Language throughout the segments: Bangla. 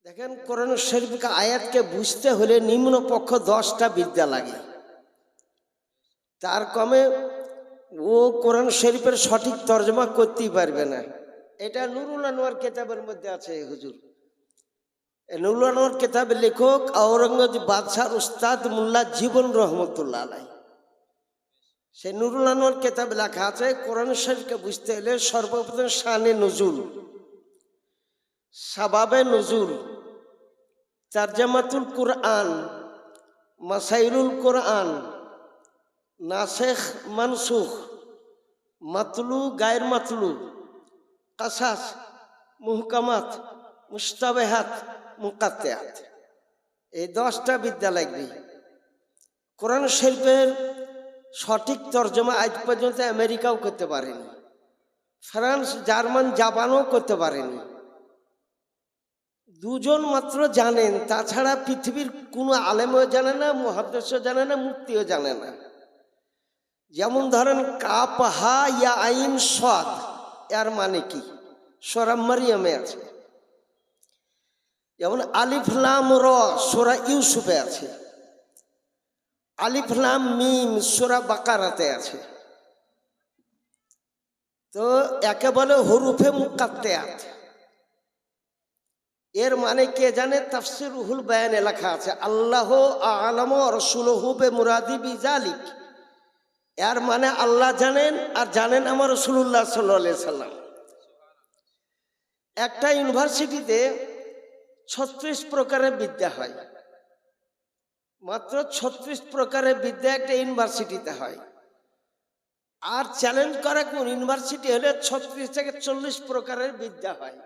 দেখেন, কোরআন শরীফকে আয়াতকে বুঝতে হলে নিম্নপক্ষ 10টা বিদ্যা লাগে। তার কমে ও কোরআন শরীফের সঠিক তর্জমা করতেই পারবে না। এটা নুরুল আনোয়ার কেতাবের মধ্যে আছে। হুজুর, নুরুল আনোয়ার কেতাবের লেখক আওরঙ্গজেব বাদশাহ উস্তাদ মোল্লা জীবন রহমতুল্লাহ আলাইহি। সেই নুরুল আনোয়ার কেতাবে লেখা আছে কোরআন শরীফকে বুঝতে হলে সর্বপ্রথম শানে নুজুল, সাবাবে নুজুল, তারজামাতুল কুরআন, মাসাইলুল কুরআন, নাসেখ মানসুখ, মাতলু গায়ের মাতলু, কাসাস, মুহকামাত, মুস্তাবেহাত, মুকাত্তেয়াত, এই 10টা বিদ্যা লাগবে। কোরআন শরীফের সঠিক তর্জমা আজ পর্যন্ত আমেরিকাও করতে পারেনি, ফ্রান্স, জার্মান, জাপানও করতে পারেনি। দুজন মাত্র জানেন, তাছাড়া পৃথিবীর কোনো আলেমও জানে না, মুহাদ্দিসও জানে না, মুফতিও জানে না। যেমন ধরেন কাপ হা ইয়া আইন সাদ, এর মানে কি? সূরা মারইয়ামে আছে। যেমন আলিফ লাম র সূরা ইউসুফে আছে। আলিফ লাম মিম সূরা বাকারাতে আছে। তো একে বলে হরুফে মুকাত্তেয়াত। এর মানে কে জানে? তাফসির রুহুল বায়ানে লেখা আছে আল্লাহ আ'লামু ওয়া রাসূলুহু বিমুরাদি বিযালিক। এর মানে আল্লাহ জানেন, আর জানেন আমার রাসূলুল্লাহ সাল্লাল্লাহু আলাইহি সাল্লাম। একটা ইউনিভার্সিটিতে 36 প্রকারের বিদ্যা হয়, মাত্র 36 প্রকারের বিদ্যা একটা ইউনিভার্সিটিতে হয়। আর চ্যালেঞ্জ করা কোন ইউনিভার্সিটি হলে 36 থেকে 40 প্রকারের বিদ্যা হয়।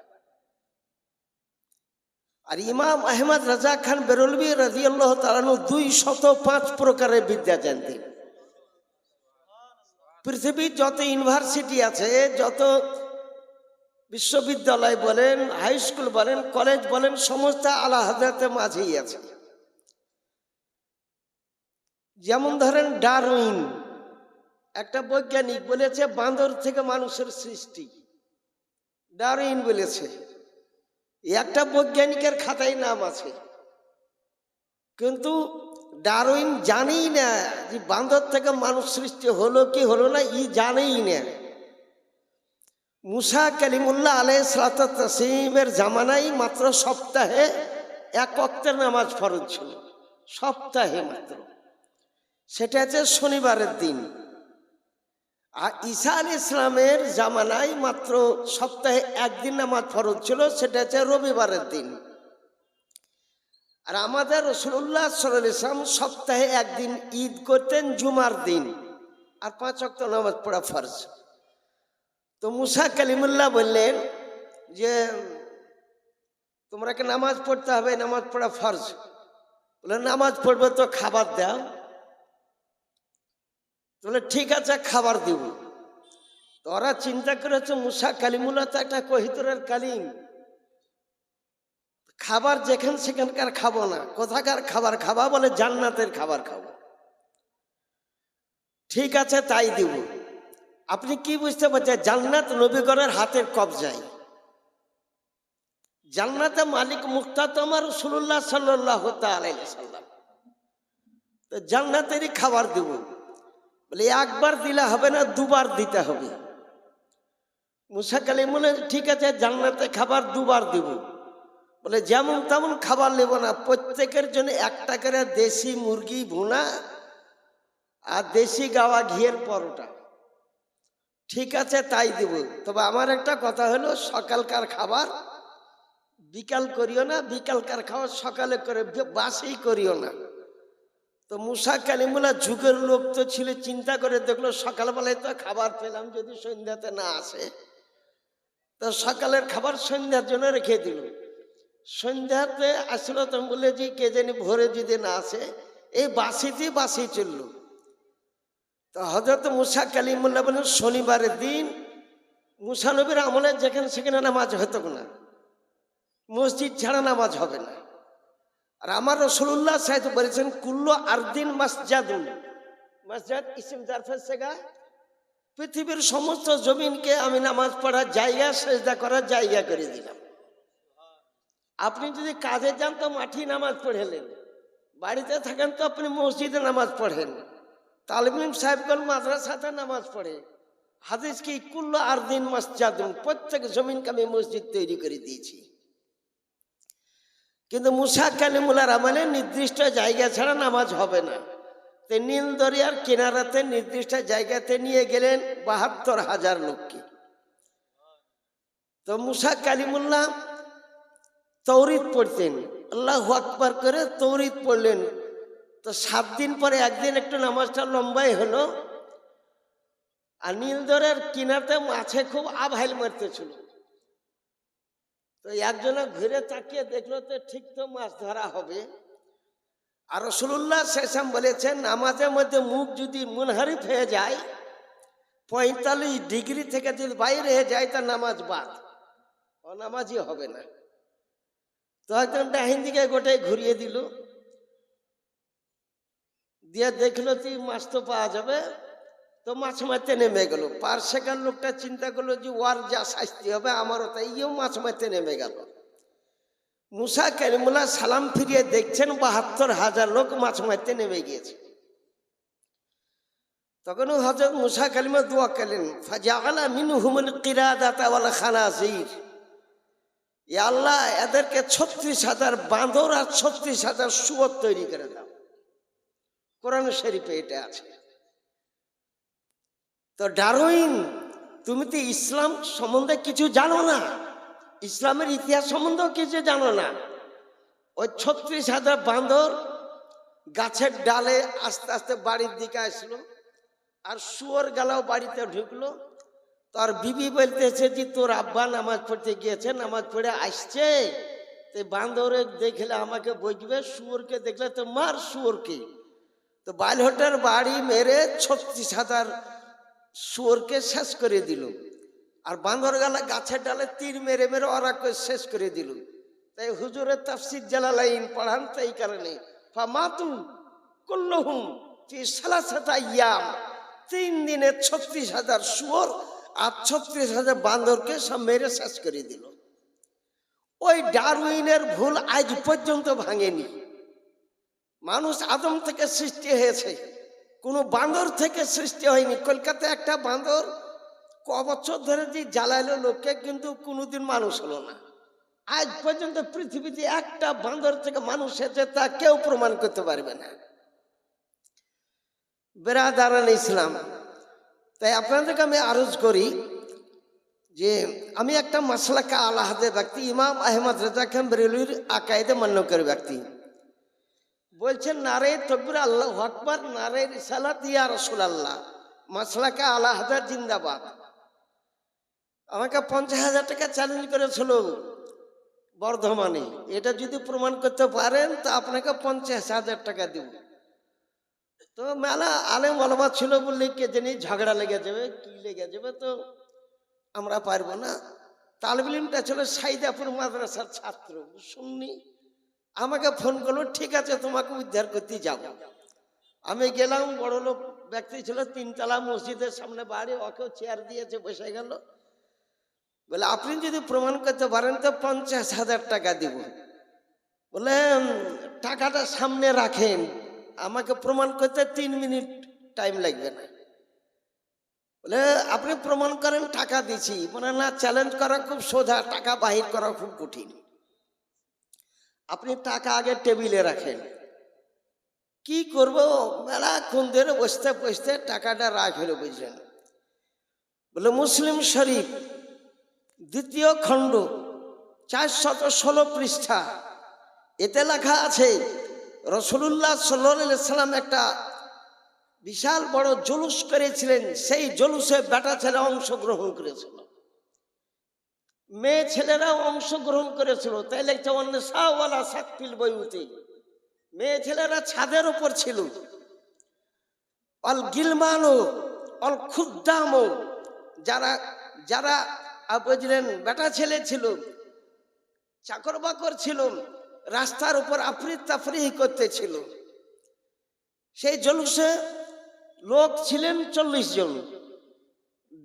আর ইমাম আহমদ রাজা খান বেরলভী রাদিয়াল্লাহু তাআলা 205 প্রকারের বিদ্যা জানতেন। পৃথিবীর যত ইউনিভার্সিটি আছে, যত বিশ্ববিদ্যালয় বলেন, হাই স্কুল বলেন, কলেজ বলেন, সমস্ত আলা হযরতের মাঝেই আছে। যেমন ধরেন ডারউইন, একটা বৈজ্ঞানিক বলেছে বাঁদর থেকে মানুষের সৃষ্টি, ডারউইন বলেছে। একটা বৈজ্ঞানিকের খাতায় নাম আছে, কিন্তু ডারউইন জানেই না যে বাঁদর থেকে মানুষ সৃষ্টি হলো কি হলো না, জানেই না। মুসা কালিমুল্লাহ আলাইহিস সালাতু ওয়াস তাসলিমের জামানায় মাত্র সপ্তাহে 1 ওয়াক্তের নামাজ ফরজ ছিল, সপ্তাহে মাত্র। সেটা হচ্ছে শনিবারের দিন। আর ঈসা আলাইহিস সালামের জামানায় মাত্র সপ্তাহে 1 দিন নামাজ ফরজ ছিল, সেটা হচ্ছে রবিবারের দিন। আর আমাদের রাসূলুল্লাহ সাল্লাল্লাহু আলাইহি ওয়াসাল্লাম সপ্তাহে 1 দিন ঈদ করতেন, জুমার দিন, আর 5 ওয়াক্ত নামাজ পড়া ফরজ। তো মুসা কালিমুল্লাহ বললেন যে তোমরাকে নামাজ পড়তে হবে, নামাজ পড়া ফরজ। বলে নামাজ পড়বে তো খাবার দাও। বলে ঠিক আছে, খাবার দিব। তো ওরা চিন্তা করেছে মুসা কালিমুল্লাহ তো একটা কহিতুরের কালিম, খাবার যেখান সেখানকার খাবো না, কোথাকার খাবার খাবা? বলে জান্নাতের খাবার খাবো। ঠিক আছে, তাই দিব। আপনি কি বুঝতে পারছেন? জান্নাত নবীগণের হাতের কবজায়। জান্নাতে মালিক মুক্তাত আমার রাসূলুল্লাহ সাল্লাল্লাহু আলাইহি সাল্লাম। তো জান্নাতেরই খাবার দিব। বলে একবার দিলে হবে না, 2 বার দিতে হবে। মুসা কালিমুল্লাহ ঠিক আছে, জান্নাতে খাবার 2 বার দিব। বলে যেমন তেমন খাবার নেব না, প্রত্যেকের জন্য 1 টাকার দেশি মুরগি ভুনা আর দেশি গাওয়া ঘিয়ের পরোটা। ঠিক আছে, তাই দিব। তবে আমার একটা কথা হলো, সকালকার খাবার বিকাল করিও না, বিকালকার খাবার সকালে করে, বাসেই করিও না। তো মুসা কালিমুল্লাহ যুগের লোক তো ছিল, চিন্তা করে দেখলো সকালবেলায় তো খাবার পেলাম, যদি সন্ধ্যাতে না আসে তো সকালের খাবার সন্ধ্যার জন্য রেখে দিল। সন্ধ্যাতে আসলো তো বলে যে কে জানি ভোরে যদি না আসে, এই বাসিতেই বাসি চললো। তো হযরত মুসা কালিমুল্লাহ বলেন শনিবারের দিন মুসা নবীর আমলে যেখানে সেখানে নামাজ হতো না, মসজিদ ছাড়া নামাজ হবে না। আর আমার রাসূলুল্লাহ সাহেব বলেছেন কুল্লু আরদিন মাসজাদুন, মাসজাদ ইসম জারফে সেগা, পৃথিবীর সমস্ত জমিনকে আমি নামাজ পড়ার জায়গা, সেজদা করার জায়গা করে দিলাম। আপনি যদি কাজে যান তো মাঠে নামাজ পড়েলেন, বাড়িতে থাকেন তো আপনি মসজিদে নামাজ পড়েন, তালিম সাহেবগণ মাদ্রাসাতে নামাজ পড়ে। হাদিস কি কুল্লু আরদিন মাসজাদুন, প্রত্যেক জমিনকে আমি মসজিদ তৈরি করে দিয়েছি। কিন্তু মুসা কালিমুল্লাহর আমলে নির্দিষ্ট জায়গা ছাড়া নামাজ হবে না। তো নীল দরিয়ার কিনারাতে নির্দিষ্ট জায়গাতে নিয়ে গেলেন ৭২,০০০ লোককে। তো মুসা কালিমুল্লাহ তৌরিদ পড়তেন, আল্লাহু আকবার করে তৌরিদ পড়লেন। তো ৭ দিন পরে একদিন একটু নামাজটা লম্বাই হলো, আর নীল দরিয়ার কিনারতে মাছে খুব আভাইল মারতেছিল। তো একজনে ঘুরে তাকিয়ে দেখলো তো ঠিক তো মাছ ধরা হবে। আর রাসূলুল্লাহ সাল্লাল্লাহু আলাইহি ওয়াসাল্লাম বলেছেন, নামাজের মধ্যে মুখ যদি মুনহারিফ হয়ে যায় ৪৫ ডিগ্রি থেকে যদি বাইরে হয়ে যায় তা নামাজ বাদ, অনামাজি হবে না। তো একদম ডাহিন দিকে গোটাই ঘুরিয়ে দিল, দিয়ে দেখলো যে মাছ তো পাওয়া যাবে। তো মাছ মারতে নেমে গেল। পার্সেকার লোকটা চিন্তা করলো যে ওর যা শাস্তি হবে আমারও তাই, ইয়েও মাছ মারতে নেমে গেল। মুসা কালিমুল্লাহ সালাম ফিরিয়ে দেখছেন ৭২,০০০ লোক মাছ মারতে নেমে গিয়েছে। তখন হযরত মুসা কালিমা দোয়া করলেন, ফাজাআলা মিনহুমুল কিরাদাতা ওয়াল খানাজির, ইয়া আল্লাহ এদেরকে ৩৬,০০০ বাঁদর আর ৩৬,০০০ শুয়োর তৈরি করে দাও। কোরআন শরীফে এটা আছে। তো ডারউইন, তুমি তো ইসলাম সম্বন্ধে কিছু জানো না, ইসলামের ইতিহাস সম্বন্ধেও কিছু জানো না। ওই ৩৬,০০০ বাঁদর গাছের ডালে আস্তে আস্তে বাড়ির দিকে আসলো, আর শুয়োর গালাও বাড়িতে ঢুকলো। তার বিবি বলতেছে যে তোর আব্বা নামাজ পড়তে গিয়েছে, নামাজ পড়ে আসছে, তো বাঁদরে দেখলে আমাকে বইবে, শুয়োরকে দেখলে তো মার শুয়োরকে। তো বাইলহটের বাড়ি মেরে ৩৬,০০০ শুয়োরকে শেষ করে দিল। আর বাঁদর গালা গাছের ডালে তীর মেরে মেরে ওরা শেষ করে দিল। তাই হুজুরের তাফসীর জালালাইন পড়ান, তো এই কারণে ফামাতু কুল্লুহুম ফি সালাসাতি আইয়াম, ৩ দিনে ৩৬,০০০ শুয়োর আর ৩৬,০০০ বাঁদরকে সব মেরে শেষ করে দিল। ওই ডারউইনের ভুল আজ পর্যন্ত ভাঙেনি। মানুষ আদম থেকে সৃষ্টি হয়েছে, কোনো বাঁদর থেকে সৃষ্টি হয়নি। কলকাতায় একটা বাঁদর ক বছর ধরে যে জ্বালাইলো লোককে, কিন্তু কোনোদিন মানুষ হলো না। আজ পর্যন্ত পৃথিবীতে একটা বাঁদর থেকে মানুষ হয়েছে তা কেউ প্রমাণ করতে পারবে না। বেরাদারান ইসলাম, তাই আপনাদেরকে আমি আরজ করি যে আমি একটা মাসলাকে আলাহাদে ব্যক্তি, ইমাম আহমদ রেজা খান বেরেলভির আকায়েদে মান্যকারী ব্যক্তি। বলছেন নারে তাকবীর আল্লাহু আকবার, নারে রিসালাত ইয়া রাসূলুল্লাহ, মাসলাকে আলাহাদা জিন্দাবাদ। আমাকে ৫০,০০০ টাকা চ্যালেঞ্জ করেছিল বর্ধমানে, এটা যদি প্রমাণ করতে পারেন তা আপনাকে ৫০,০০০ টাকা দেব। তো মেলা আলেম ওলামা ছিল বললে কে জানি ঝগড়া লেগে যাবে, কি লেগে যাবে, তো আমরা পারবো না। তালিবুল ইলমটা ছিল সাইদাপুর মাদ্রাসার ছাত্র, শুননি, আমাকে ফোন করলো, ঠিক আছে তোমাকে উদ্ধার করতে যাব। আমি গেলাম, বড় লোক ব্যক্তি ছিল, ৩ তলা মসজিদের সামনে বাড়ি, ওকেও চেয়ার দিয়েছে, বসে গেল। বলে আপনি যদি প্রমাণ করতে পারেন তো ৫০,০০০ টাকা দিব। বলে টাকাটা সামনে রাখেন, আমাকে প্রমাণ করতে ৩ মিনিট টাইম লাগবে না। বলে আপনি প্রমাণ করেন, টাকা দিছি। বলে না, চ্যালেঞ্জ করা খুব সোজা, টাকা বাহির করা খুব কঠিন। আপনি টাকা আগে টেবিলে রাখেন। কি করব, মেলাক্ষণ ধরে বসতে বসতে টাকাটা রাখ হলো, বুঝলেন। বলে মুসলিম শরীফ ২য় খণ্ড ৪১৬ পৃষ্ঠা, এতে লেখা আছে রাসূলুল্লাহ সাল্লাল্লাহু আলাইহি সাল্লাম একটা বিশাল বড় জুলুস করেছিলেন, সেই জুলুসে বেটা ছেলে অংশগ্রহণ করেছিল, মেয়ে ছেলেরাও অংশগ্রহণ করেছিল। তাই লেখছে অন্যসাওয়ালা সাকফিল বয়ুতি, মেয়ে ছেলেরা ছাদের উপর ছিল। অল গিলমানো অল খুদ্দামো, যারা যারা বুঝলেন বেটা ছেলে ছিল, চাকর বাকর ছিল, রাস্তার উপর আফরিত তাফরিহি করতেছিল। সেই জলুসে লোক ছিলেন ৪০ জন।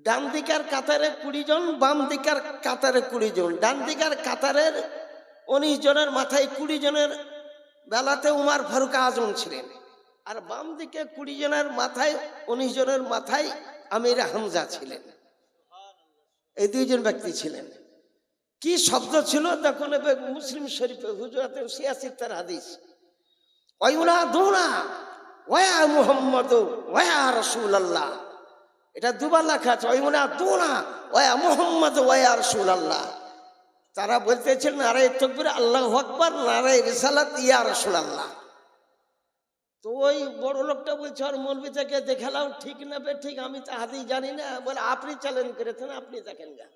ডান দিকার কাতারে ২০ জন, বাম দিকার কাতারে ২০ জন। ডান দিকার কাতারের 19 জনের মাথায় 20 জনের বেলাতে উমার ফারুক আজম ছিলেন, আর বাম দিকে 20 জনের মাথায় 19 জনের মাথায় আমির হামজা ছিলেন। এই 2 জন ব্যক্তি ছিলেন। কি শব্দ ছিল দেখুন, মুসলিম শরীফে হুজুরাতে 86 হাদিস, ওয়ায়ুনাদুনা ওয়া মুহাম্মদ ওয়া রাসূলুল্লাহ। এটা দুবার লেখা আছে, ওয়ায়ুনাদুনা ওয়া মুহাম্মদ ওয়া রাসূলুল্লাহ। তারা বলতেছেন নারায়ে তাকবীর আল্লাহু আকবার, নারায়ে রিসালাত ইয়া রাসূলুল্লাহ। তো ওই বড় লোকটা বলছে আর মৌলবীটাকে দেখালাম ঠিক না বে ঠিক, আমি তো হাদিস জানি না। বলে আপনি চ্যালেঞ্জ করেছেন, আপনি দেখেন গা।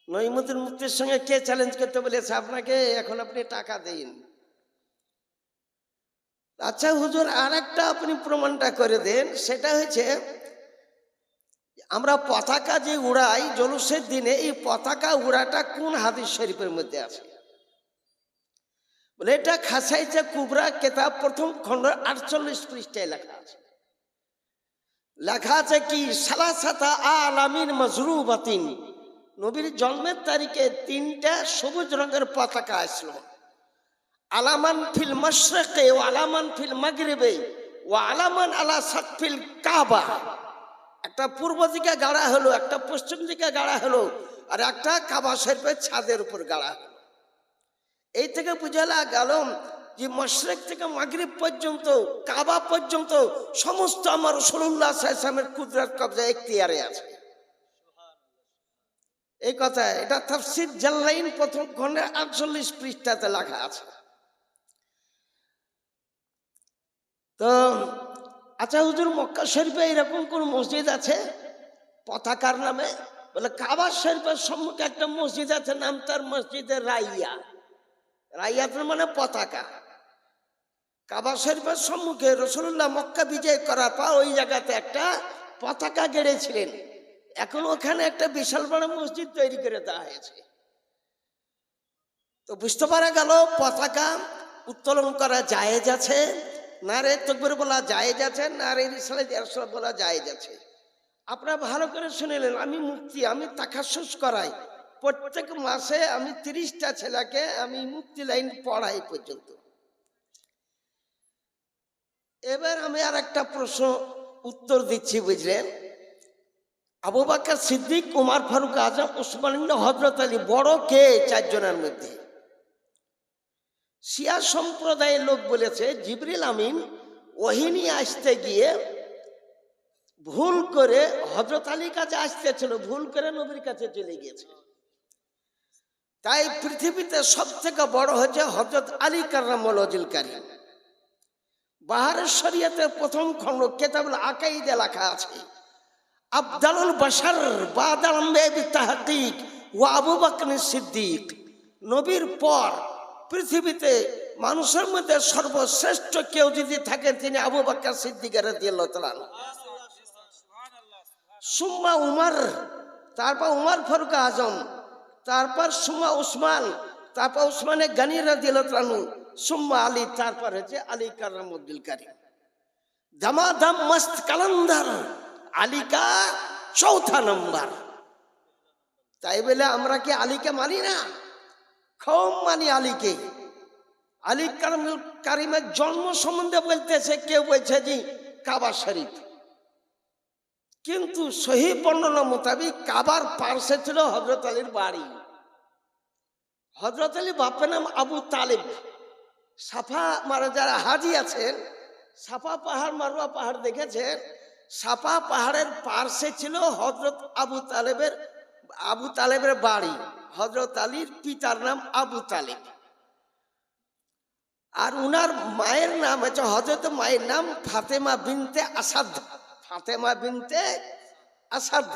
নঈমুদ্দিন মুফতির সঙ্গে কে চ্যালেঞ্জ করতে বলেছে আপনাকে? এখন আপনি টাকা দিন। আচ্ছা হুজুর, আর একটা আপনি প্রমাণটা করে দেন। সেটা হচ্ছে আমরা পতাকা যে উড়াই জলুসের দিনে, এই পতাকা উড়াটা কোন হাদিস শরীফের মধ্যে আছে? বলে এটা খাসাইছে কুবরা কেতাব প্রথম খণ্ড 48 পৃষ্ঠায় লেখা আছে। লেখা আছে কি, সালাসাতা আলামিন মাজরুবাতিন, নবীর জন্মের তারিখে 3টা সবুজ রঙের পতাকা আসলো। আলামান ফিল মাশরিকে ওয়া আলামান ফিল মাগরিবে ওয়া আলামান আলা সাকফিল কাবা। একটা পূর্ব দিকে গাড়া হলো, একটা পশ্চিম দিকে গাড়া হলো, আর একটা কাবা শরীফের ছাদের উপর গাড়া হলো। এই থেকে বুঝালা গেল যে মাশরিক থেকে মাগরিব পর্যন্ত, কাবা পর্যন্ত সমস্ত আমার রাসূলুল্লাহ সাল্লাল্লাহু আলাইহি ওয়াসাল্লামের কুদরত কবজা এখতিয়ারে আছে। এই কথা, এটা তাফসীর জালালাইন প্রথম খণ্ডে 48 পৃষ্ঠাতে লেখা আছে। তো আচ্ছা হুজুর, মক্কা শরীফে এরকম কোন মসজিদ আছে পতাকার নামে? বলে কাবা শরীফের সম্মুখে একটা মসজিদ আছে, নাম তার মসজিদে রাইয়া। রাইয়াতের মানে পতাকা। কাবা শরীফের সম্মুখে রাসূলুল্লাহ মক্কা বিজয় করার পর ওই জায়গাতে একটা পতাকা গেড়েছিলেন। এখন ওখানে একটা বিশাল বড় মসজিদ তৈরি করে দেওয়া হয়েছে। তো বুঝতে পারা গেল পতাকা উত্তোলন করা জায়েজ আছে, নারায়ে তাকবীর বলা জায়েজ আছে, নারায়ে রিসালাত ইয়া রাসূলুল্লাহ বলা জায়েজ আছে। আপনারা ভালো করে শুনেলেন, আমি মুফতি, আমি তাখাসুস করাই। প্রত্যেক মাসে আমি 30টা ছেলেকে আমি মুফতি লাইন পড়াই পর্যন্ত। এবার আমি আর একটা প্রশ্ন উত্তর দিচ্ছি, বুঝলেন? আবু বকর সিদ্দিক, উমর ফারুক আজম, উসমান ইবনে হযরত আলী বড় কে 4 জনের মধ্যে? শিয়া সম্প্রদায়ের লোক বলেছে জিবরিল আমিন ওহী নিয়ে আসতে গিয়ে ভুল করে হযরত আলীর কাছে আসতেছিল, ভুল করে নবীর কাছে চলে গিয়েছে। তাই পৃথিবীতে সব থেকে বড় হচ্ছে হযরত আলী কাররামাল্লাহু ওয়াজহুল কারীম। বাহারের শরীয়তের প্রথম খণ্ড কিতাবুল আকাইদে লেখা আছে, আফদালুল বাশার বাদাল আম্বিয়া বিতাহকিক ওয়া আবু বকর সিদ্দিক। নবীর পর পৃথিবীতে মানুষের মধ্যে সর্বশ্রেষ্ঠ কেউ যদি থাকে তিনি আবু বকর সিদ্দিক রাদিয়াল্লাহু তাআলা। সুম্মা উমর, তারপর উমর ফারুক আজম, তারপর সুম্মা উসমান, তারপর উসমানে গনি রাদিয়াল্লাহু তাআলা, সুম্মা আলী, তারপর হচ্ছে আলী কাররামুদ্দিল কারীম। দামাদাম মস্ত কালান্দার, আলী কা চৌথা নম্বর। তাই বলে আমরা কি আলীকে মানি না? খুব মানি আলীকে। আলী কারীমের জন্ম সম্বন্ধে বলতেছে, কেউ বলছে যে কাবা শরীফ, কিন্তু সহি বর্ণনা মোতাবেক কাবার পার্শ্বে ছিল হযরত আলীর বাড়ি। হযরত আলী বাপের নাম আবু তালেব। সাফা মারা যারা হাজি আছেন, সাফা পাহাড় মারওয়া পাহাড় দেখেছেন, সাফা পাহাড়ের পার্শ্বে ছিল হযরত আবু তালেবের বাড়ি। হযরত আলীর পিতার নাম আবু তালেব, আর উনার মায়ের নাম হচ্ছে, হযরত মায়ের নাম ফাতেমা বিনতে আসাদ। ফাতেমা বিনতে আসাদ।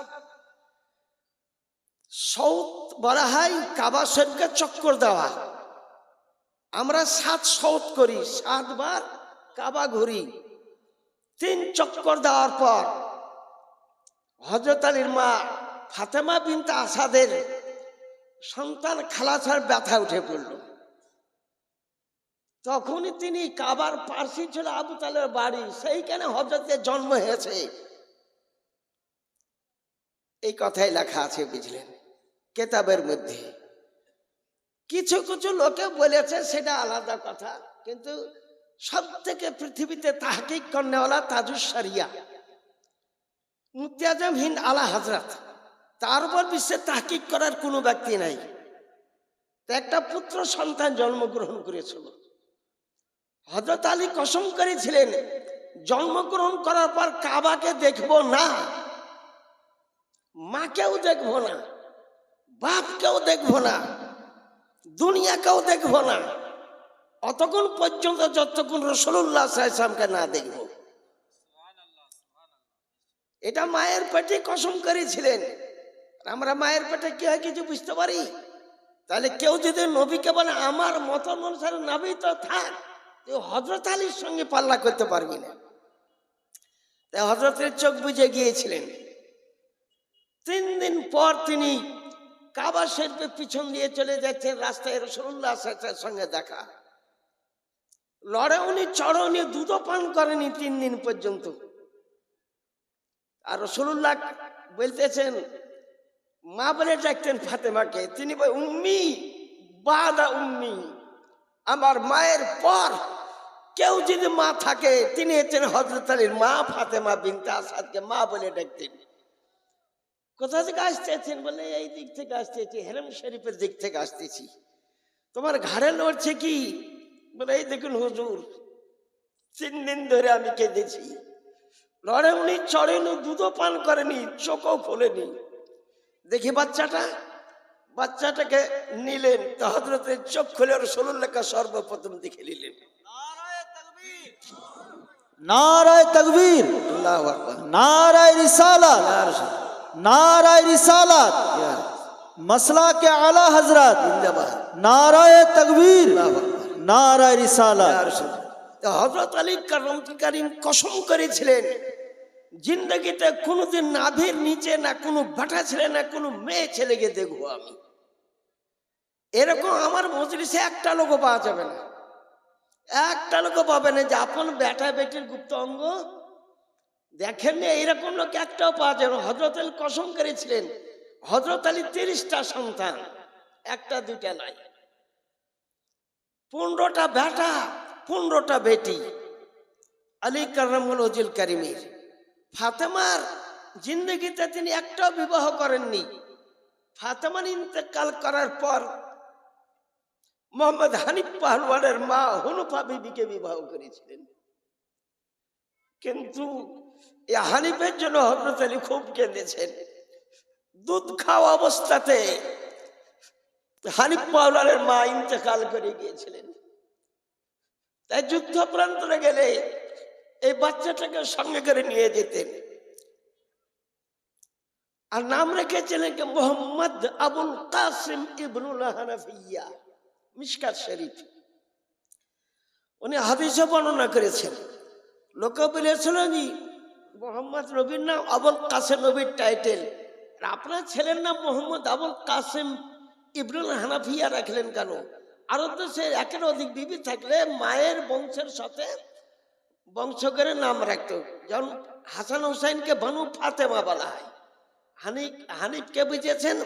সৌত বলা হয় কাবা শরীফকে চক্কর দেওয়া। আমরা 7 সৌত করি, 7 বার কাবা ঘুরি। 3 চক্কর দেওয়ার পর হযরত আলীর মা ফাতেমা বিনতে আসাদের সন্তান খালাসার ব্যথা উঠে পড়ল। তখনই তিনি কাবার পার্শ্বে ছিল আবু তালেবের বাড়ি, সেইখানে হযরতের জন্ম হয়েছে। এই কথাই লেখা আছে, বুঝলেন, কেতাবের মধ্যে। কিছু কিছু লোকে বলেছে সেটা আলাদা কথা, কিন্তু সব থেকে পৃথিবীতে তাহকিক করনেওয়ালা তাজুস শরিয়া মুফতি আজম হিন্দ আলা হযরত, তার উপর বিশ্বে তাহকিক করার কোনো ব্যক্তি নাই। একটা পুত্র সন্তান জন্মগ্রহণ করেছিল। হযরত আলী কসম করেছিলেন জন্মগ্রহণ করার পর কাবাকে দেখব না, মাকেও দেখব না, বাপকেও দেখব না, দুনিয়াকেও দেখব না, অতক্ষণ পর্যন্ত যতক্ষণ রাসূলুল্লাহ সাল্লাল্লাহু আলাইহি ওয়াসাল্লামকে না দেখব। এটা মায়ের পেটে কসম করেছিলেন। আমরা মায়ের পেটে কি হয় কিছু বুঝতে পারি? তাহলে কেউ যদি নবীকে বলে আমার মত অনুসারে নবী তো থাক, তুই হযরত আলীর সঙ্গে পাল্লা করতে পারবি না। তাই হযরতের চোখ বুজে গিয়েছিলেন। 3 দিন পর তিনি কাবা শরীফের পিছন দিয়ে চলে যাচ্ছেন, রাস্তায় রাসূলুল্লাহ সাল্লাল্লাহু আলাইহি ওয়াসাল্লামের সঙ্গে দেখা। লড়েউনি চড়উনি দুধও পান করেনি 3 দিন পর্যন্ত। আর রাসূলুল্লাহ বলতেছেন, মা বলে ডাকতেন ফাতেমাকে, তিনি বলেন উম্মি বাদা উম্মি, আমার মায়ের পর কেউ যদি মা থাকে তিনি হচ্ছেন হযরত আলীর মা ফাতেমা বিনতে আসাদকে মা বলে ডাকতেন। কোথা থেকে আসতেছেন? বলে এই দিক থেকে আসতেছি, হেরেম শরীফের দিক থেকে আসতেছি। তোমার ঘাড়ে লড়ছে কি? বলে এই দেখুন হুজুর, 3 দিন ধরে আমি কেঁদেছি। লড়েউনি চড়েনি, দুধও পান করেনি, চোখও খোলেনি। দেখি বাচ্চাটাকে নিলেন, তো হযরতের চোখ খুলে রাসূলুল্লাহকে সর্বপ্রথম দেখে নিলেন। নারায়ে তাকবীর, আল্লাহু আকবার, নারায়ে রিসালাত, নারায়ে রিসালাত, মাসলাকে আলা হযরত জিন্দাবাদ, নারায়ে তাকবীর, আল্লাহু আকবার, নারায়ে রিসালাত। তো হযরত আলী কারিম কসম করেছিলেন জিন্দগিতে কোনোদিন নাভির নিচে না কোনো বাটা ছেলে না কোনো মেয়ে ছেলেকে দেখবো আমি। এরকম আমার মজলিসে একটা লোকও পাওয়া যাবে না, একটা লোকও পাবে না যে আপন বেটা বেটির গুপ্ত অঙ্গ দেখেননি, এইরকম লোক একটাও পাওয়া যাবে না। হযরত আলী কসম করেছিলেন হযরত আলী 30টা সন্তান, একটা দুইটা নাই, 15টা বেটা 15টা বেটি। আলী কাররামুল ওয়াজহুল কারীমের ফাতেমার জিন্দগিতে তিনি একটাও বিবাহ করেননি। ফাতেমার ইন্তেকাল করার পর মোহাম্মদ হানিফ পাহলওয়ানের মা হুনুফা বিবিকে বিবাহ করেছিলেন। কিন্তু এই হানিফের জন্য হযরত আলী খুব কেঁদেছেন। দুধ খাওয়া অবস্থাতে হানিফ পাহলওয়ানের মা ইন্তেকাল করে গিয়েছিলেন। তাই যুদ্ধ প্রান্তরে গেলে এই বাচ্চাটাকে সঙ্গে করে নিয়ে যেতেন। আর নাম রেখেছিলেন কি মোহাম্মদ আবুল কাসিম ইবনুল হানাফিয়া, মিশকাত শরীফ। উনি হাদিসে বর্ণনা করেছেন। লোকে বলেছিল জি মোহাম্মদ নবীর নাম আবুল কাসিম, নবীর টাইটেল, আপনার ছেলের নাম মোহাম্মদ আবুল কাসিম ইবনুল হানাফিয়া রাখলেন কেন? আরো তো সে একের অধিক বিবি থাকলে মায়ের বংশের সাথে বংশ করে নাম রাখতো। যেমন হাসান হুসাইনকে বনু ফাতেমা বলা হয়, হানিফকে বুঝেছেন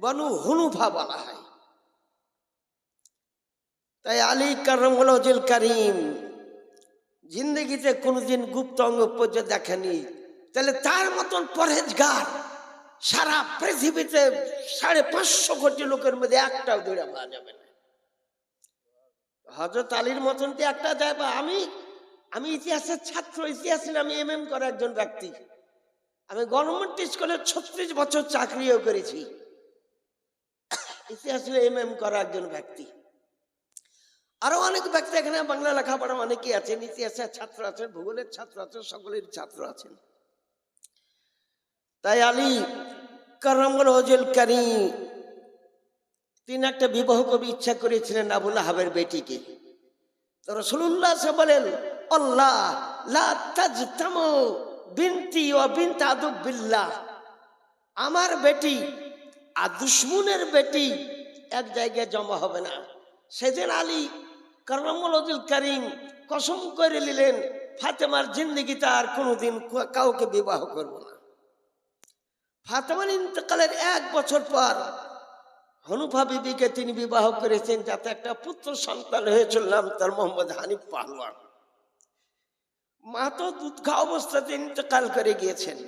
বনু হুনুফা বলা হয়। তাই আলী কাররামুল ওয়াজহুল কারীম জিন্দগিতে কোনোদিন গুপ্ত অঙ্গ পর্যন্ত দেখেনি। তাহলে তার মতন পরহেজগার সারা পৃথিবীতে 550 কোটি লোকের মধ্যে একটাও দৌড়া পাওয়া যাবে না। হযরত আলীর মতন তো একটা যায়। বা আমি ইতিহাসের ছাত্র, ইতিহাস নিয়ে আমি এমএম করা একজন ব্যক্তি। আমি গভর্নমেন্ট স্কুলে 36 বছর চাকরিও করেছি। ইতিহাস নিয়ে এমএম করা একজন ব্যক্তি। আরো অনেক ব্যক্তি এখানে বাংলা লেখাপড়া অনেকেই আছেন, ইতিহাসের ছাত্র আছেন, ভূগোলের ছাত্র আছেন, সকলের ছাত্র আছেন। তাই আলী কাররামুল ওয়াজহুল কারীম তিনি একটা বিবাহ করতে ইচ্ছা করেছিলেন আবু লাহাবের বেটিকে। তো রাসূলুল্লাহ বলেন আল্লাহ লা তাজতামু বিনতি ওয়া বিনত আদু বিল্লাহ, আমার বেটি আর দুশমনের বেটি এক জায়গায় জমা হবে না। সেদিন আলী কাররামুল ওয়াজহুল কারীম কসম করে নিলেন ফাতেমার জিন্দগিতে আর কোনোদিন কাউকে বিবাহ করব না। ফাতেমার ইন্তেকালের 1 বছর পর হনুফা বিবিকে তিনি বিবাহ করেছেন, যাতে একটা পুত্র সন্তান হয়েছিল, নাম তার মোহাম্মদ হানিফ পাহলওয়ান। মা তো দুধ খাওয়া অবস্থাতে ইন্তেকাল করে গিয়েছেন।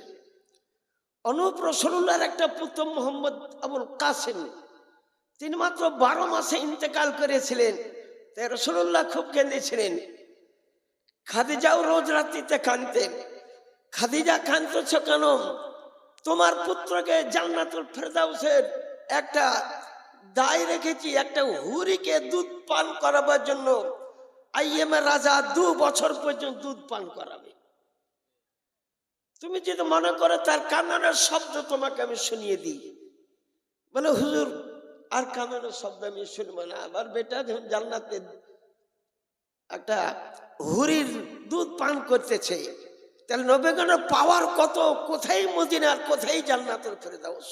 অনুপ রাসূলুল্লাহর একটা পুত্র মোহাম্মদ আবুল কাসেম, তিনি মাত্র 12 মাসে ইন্তেকাল করেছিলেন। তাই রাসূলুল্লাহ খুব কেঁদেছিলেন। খাদিজাও রোজ রাত্রিতে কাঁদতেন। খাদিজা, কাঁদতেছ কেন? তোমার পুত্রকে জান্নাতুল ফেরদাউসের একটা দায় রেখেছি, একটা হুরিকে দুধ পান করাবার জন্য। আইএমএ রাজা 2 বছর পর্যন্ত দুধ পান করাবে। তুমি যদি মনে করো তার কান্নার শব্দ তোমাকে আমি শুনিয়ে দিই, বলে হুজুর আর কান্নার শব্দ আমি শুনবো না। আবার বেটা যখন জান্নাতে একটা হুরির দুধ পান করতেছে, তাহলে নবীগণের পাওয়ার কত, কোথায় মদিনার, কোথায় জান্নাতুল ফেরদাউস।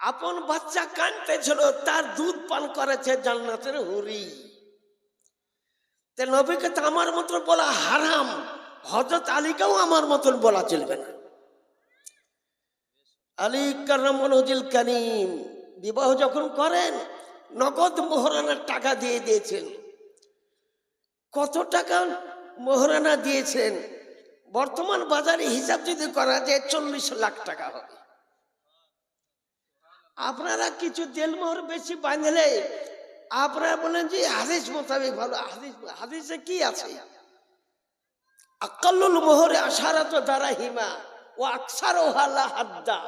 আপন বাচ্চা কাঁদতেছিল, তার দুধ পান করেছে জান্নাতের হুরি। তাই নবীকে তো আমার মতন বলা হারাম, হযরত আলীকেও আমার মতন বলা চলবে না। আলী কাররামুল ওয়াজহুল কারীম বিবাহ যখন করেন, নগদ মোহরানার টাকা দিয়ে দিয়েছেন। কত টাকা মোহরানা দিয়েছেন? বর্তমান বাজারে হিসাব যদি করা যায় 40 লাখ টাকা হবে। আপনারা কিছু দেলমোহর বেশি বাঁধলে আপনারা বলেন যে হাদিস মোতাবেক ভালো। হাদিসে কি আছে? আকাল্লুল মোহরে আশারাতু দারাহিমা ওয়া আকসারুহা লা হাদ্দা।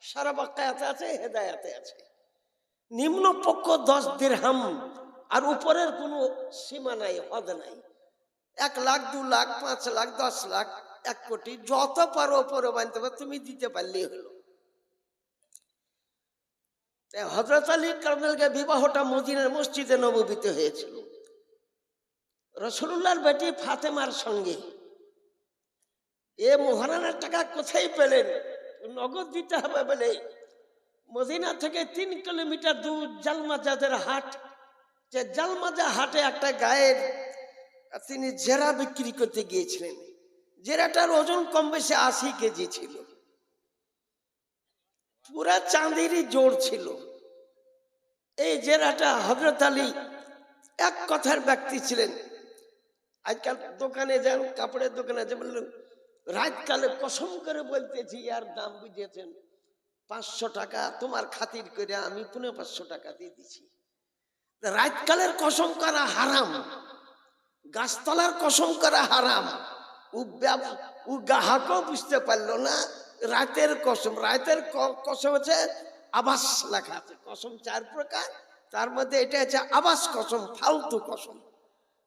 সারা বাক্যাতে আছে, হেদায়াতে আছে। নিম্ন পক্ষ 10 দিরহাম, আর উপরের কোনো সীমা নাই, হদ নাই। 1 লাখ, 2 লাখ, 5 লাখ, 10 লাখ, 1 কোটি, যত পারো উপরে বানতে পারো, তুমি দিতে পারলেই হলো। হযরত আলী কাররামুল্লাহকে বিবাহটা মদিনার মসজিদে নববীতে হয়েছিল রাসূলুল্লাহর বেটি ফাতেমার সঙ্গে। এ মোহরানার টাকা কোথায় পেলেন? নগদ দিতে হবে বলে মদিনা থেকে 3 কিলোমিটার দূর জালমাজাদের হাট, যে জালমাজা হাটে একটা গায়ের তিনি জেরা বিক্রি করতে গিয়েছিলেন। জেরাটার ওজন কম বেশি 80 কেজি ছিল, পুরা চাঁদেরই জোর ছিল। এই জেরাটা হযরত আলী এক কথার ব্যক্তি ছিলেন। আজকাল দোকানে যান, কাপড়ের দোকানে যে বললেন, রাতকালে কসম করে বলতেছি, আর দাম বুঝিয়েছেন 500 টাকা, তোমার খাতির করে আমি 550 টাকা দিয়ে দিছি। রাতকালের কসম করা হারাম, গাছতলার কসম করা হারাম। ও গ্রাহকও বুঝতে পারলো না রাতের কসম। রাতের কসম হচ্ছে আবাস লেখা আছে। কসম 4 প্রকার, তার মধ্যে এটা হচ্ছে আবাস কসম, ফালতু কসম।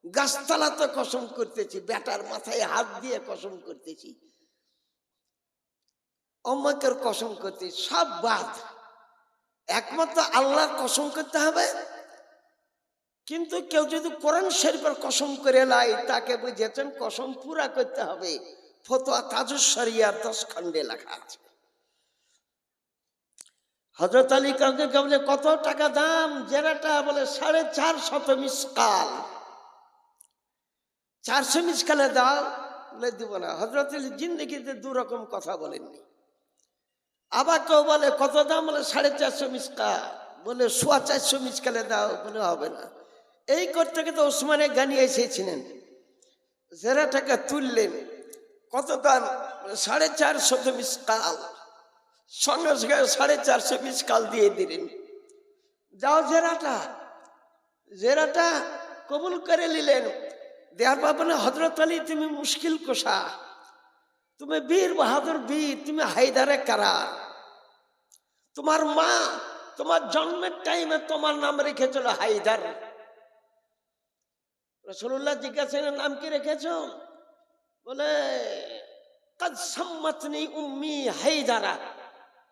গাছতলাতে কসম করতেছি, বেটার মাথায় হাত দিয়ে কসম করতেছি, অমুকের কসম করতে, সব বাদ। একমাত্র আল্লাহর কসম করতে হবে। কিন্তু কেউ যদি কোরআন শরীফের কসম করে লাই, তাকে বুঝেছেন কসম পুরা করতে হবে। ফতোয়া তাজুস শরিয়ার 10 খণ্ডে লেখা আছে। হযরত আলী কাউকে বলে কত টাকা দাম জেরাটা? বলে 450 মিসকাল। 400 মিসকালে দাও। বলে দিব না। হযরত আলী জিন্দেগিতে 2 রকম কথা বলেননি। আবার কেউ বলে কত দাম? বলে 450 মিসকাল। বলে 450 মিসকালে দাও। বলে হবে না। এই করতে তো ওসমানে গানি এসেছিলেন, জেরাটাকে তুললেন। কত দাম? 450 মিসকাল। সঙ্গে সঙ্গে 450 মিসকাল দিয়ে দিলেন। যাও জেরাটা কবুল করে নিলেন। দেয়ার বাবনে হযরত আলী, তুমি মুশকিল কোষা, তুমি বীর বাহাদুর বীর, তুমি হায়দারে কারার। তোমার মা তোমার জন্মের টাইমে তোমার নাম রেখেছিল হায়দার। রাসূলুল্লাহ জিজ্ঞাসা, নাম কি রেখেছ? বলে কাদ সাম্মাতনি উম্মি হায়দারা,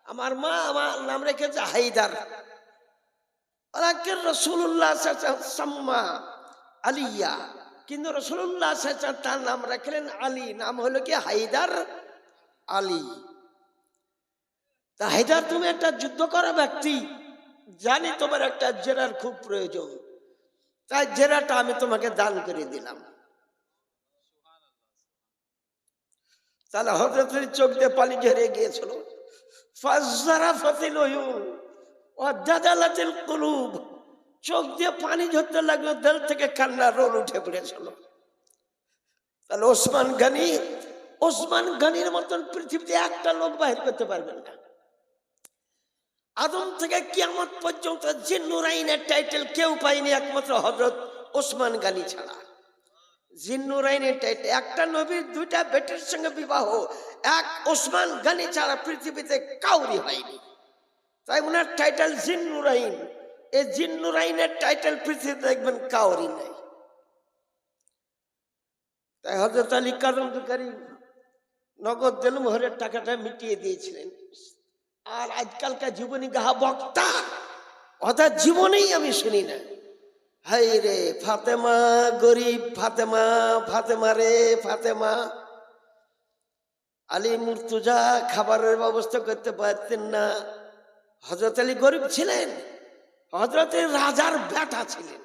আমার মা আমার নাম রেখেছে হায়দার। ওলাকিন রাসূলুল্লাহ সাম্মা আলিয়া, কিন্তু রাসূলুল্লাহ তার নাম রাখলেন আলী। নাম হলো কি হায়দার আলী। তা হায়দার, তুমি একটা যুদ্ধ করা ব্যক্তি, জানি তোমার একটা জেরার খুব প্রয়োজন, তাই জেরাটা আমি তোমাকে দান করে দিলাম। তাহলে হযরত আলী চোখ দিয়ে পানি ঝরে গিয়েছিল। ফাজরাফাতিল উয়ুন, ওয়াদালাতিল কুলুব, চোখ দিয়ে পানি ঝরতে লাগলো, দিল থেকে কান্নার রোল উঠে পড়েছিল। তাহলে ওসমান গনির মতন পৃথিবীতে একটা লোক বাহির করতে পারবেন না। আদম থেকে কিয়ামত পর্যন্ত জিন্নুরাইনের টাইটেল কেউ পায়নি একমাত্র হযরত ওসমান গনি ছাড়া। জিন্নুরাইনের টাইটেল, একটা নবীর দুইটা বেটির সঙ্গে বিবাহ এক ওসমান গনি ছাড়া পৃথিবীতে কাউরি হয়নি। তাই ওনার টাইটেল জিন্নুরাইন। এই জিন্নুরাইনের টাইটেল পৃথিবীতে দেখবেন কাউরি নাই। তাই হযরত আলী কারণকারী নগদ দেলমোহরের টাকাটা মিটিয়ে দিয়েছিলেন। আর আজকালকার জীবনী গাহা বক্তা অর্থাৎ জীবনেই আমি শুনি না। হাই রে ফাতেমা, গরিব ফাতেমা, ফাতেমা রে ফাতেমা। আলী মুর্তজা খাবারের ব্যবস্থা করতে পারতেন না। হযরত আলী গরিব ছিলেন, হযরত রাজার বেটা ছিলেন,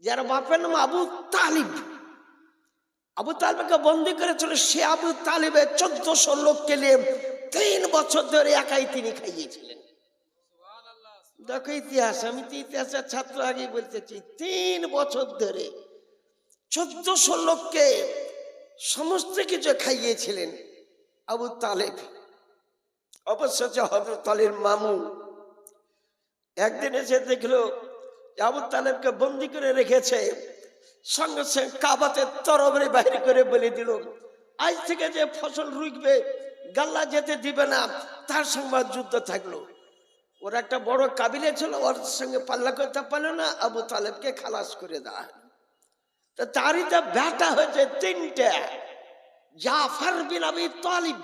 যার বাপের নাম আবু তালিব। আবু তালিবকে বন্দি করেছিল, সে আবু তালিবের 1400 লোককে নিয়ে 3 বছর ধরে একাই তিনি খাইয়েছিলেন। দেখো ইতিহাস, আমি তো ইতিহাসের ছাত্র, আগেই বলতেছি, 3 বছর ধরে 1400 লোককে সমস্ত কিছু খাইয়েছিলেন আবু তালেব। অবশ্য হযরত আলীর মামু একদিন এসে দেখলো আবু তালেবকে বন্দি করে রেখেছে, সঙ্গে সঙ্গে কাবাতে তরবারি বাইরে করে বলে দিল, আজ থেকে যে ফসল রুইবে গাল্লা যেতে দিবে না, তার সঙ্গে যুদ্ধ থাকলো। ওর একটা বড় কাবিলে ছিল, ওর সঙ্গে পাল্লা করতে পারলো না, আবু তালেবকে খালাস করে দেওয়া হলো। তো তারই তো বেটা হয়েছে 3টে, জাফর বিন আবি তালিব,